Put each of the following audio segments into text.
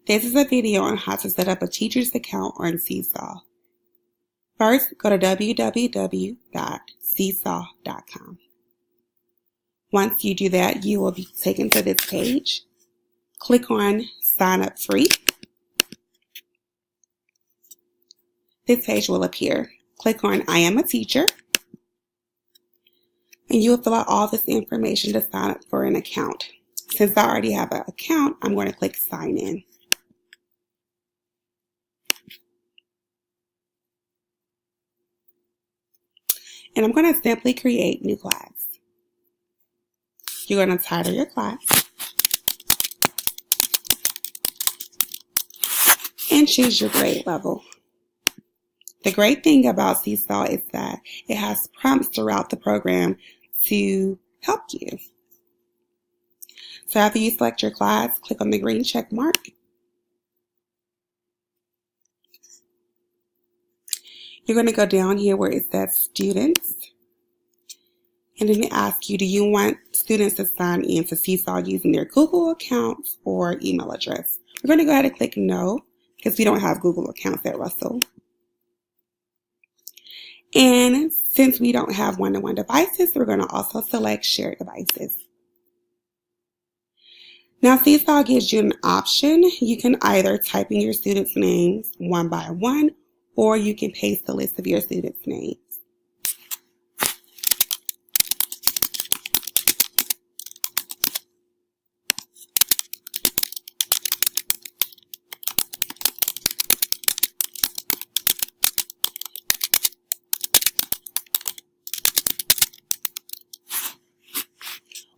This is a video on how to set up a teacher's account on Seesaw. First, go to www.seesaw.com. Once you do that, you will be taken to this page. Click on Sign Up Free. This page will appear. Click on I am a teacher. And you will fill out all this information to sign up for an account. Since I already have an account, I'm going to click Sign In. And I'm going to simply create new class. You're going to title your class and choose your grade level. The great thing about Seesaw is that it has prompts throughout the program to help you. So after you select your class, click on the green check mark. You're going to go down here where it says students. And then it asks you, do you want students to sign in to Seesaw using their Google accounts or email address? We're going to go ahead and click no because we don't have Google accounts at Russell. And since we don't have one-to-one devices, we're going to also select shared devices. Now, Seesaw gives you an option. You can either type in your students' names one by one, or you can paste the list of your students' names.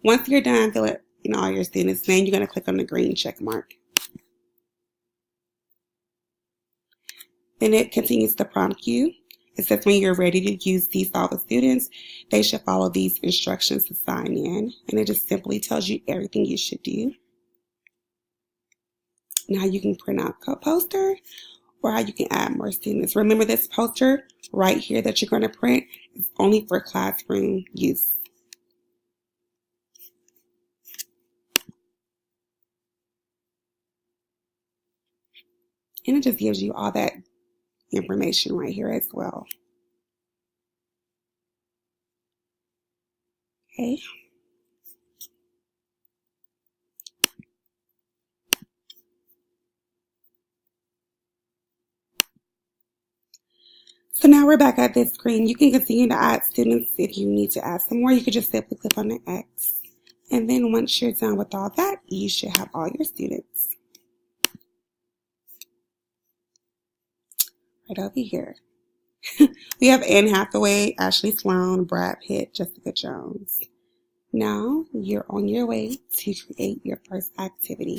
Once you're done filling in all your students' names, you're going to click on the green check mark. Then it continues to prompt you. It says when you're ready to use Seesaw with students, they should follow these instructions to sign in. And it just simply tells you everything you should do. And how you can print out a poster or how you can add more students. Remember, this poster right here that you're going to print is only for classroom use. And it just gives you all that information right here as well. Okay. So now we're back at this screen. You can continue to add students if you need to add some more. You could just simply click on the X. And then once you're done with all that, you should have all your students. Right over here. We have Anne Hathaway, Ashley Sloan, Brad Pitt, Jessica Jones. Now you're on your way to create your first activity.